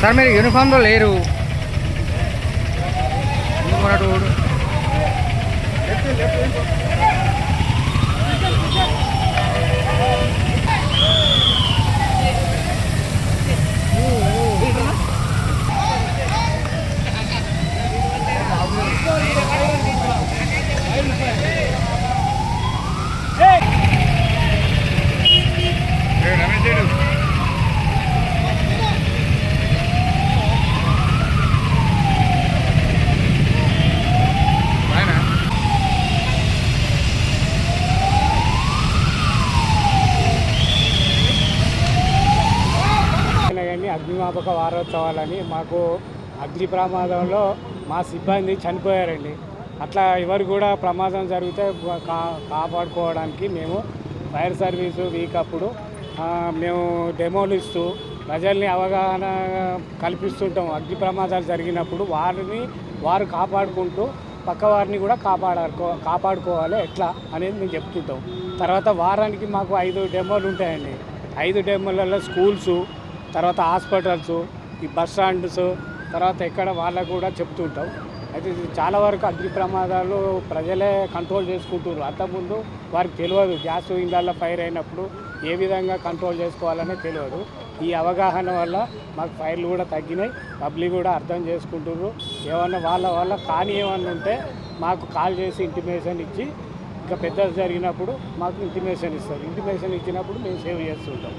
Sir మీరు యూనిఫామ్లో లేరు అగ్నిమాపక వారోత్సవాలని మాకు అగ్ని ప్రమాదంలో మా సిబ్బంది చనిపోయారండి. అట్లా ఎవరు కూడా ప్రమాదం జరిగితే కాపాడుకోవడానికి మేము ఫైర్ సర్వీసు వీక్ అప్పుడు మేము డెమోలు ఇస్తూ ప్రజల్ని అవగాహన కల్పిస్తుంటాం. అగ్ని ప్రమాదాలు జరిగినప్పుడు వారు కాపాడుకుంటూ పక్క వారిని కూడా కాపాడుకోవాలి ఎట్లా అనేది మేము చెప్తుంటాం. తర్వాత వారానికి మాకు 5 డెమోలు ఉంటాయండి. 5 డెమోలలో స్కూల్సు, తర్వాత హాస్పిటల్స్, ఈ బస్ స్టాండ్స్, తర్వాత ఎక్కడ వాళ్ళకు కూడా చెప్తుంటాం. అయితే చాలా వరకు అగ్ని ప్రమాదాలు ప్రజలే కంట్రోల్ చేసుకుంటున్నారు. అంతకుముందు వారికి తెలియదు గ్యాస్ ఇళ్ళల్లో ఫైర్ అయినప్పుడు ఏ విధంగా కంట్రోల్ చేసుకోవాలనే తెలియదు. ఈ అవగాహన వల్ల మాకు ఫైర్లు కూడా తగ్గినాయి. పబ్లిక్ కూడా అర్థం చేసుకుంటున్నారు. ఏమన్నా వాళ్ళ కానీ ఏమన్నా ఉంటే మాకు కాల్ చేసి ఇంటిమేషన్ ఇచ్చి ఇంకా పెద్దది జరిగినప్పుడు మాకు ఇంటిమేషన్ ఇస్తారు. ఇంటిమేషన్ ఇచ్చినప్పుడు మేము సేవ్ చేస్తుంటాం.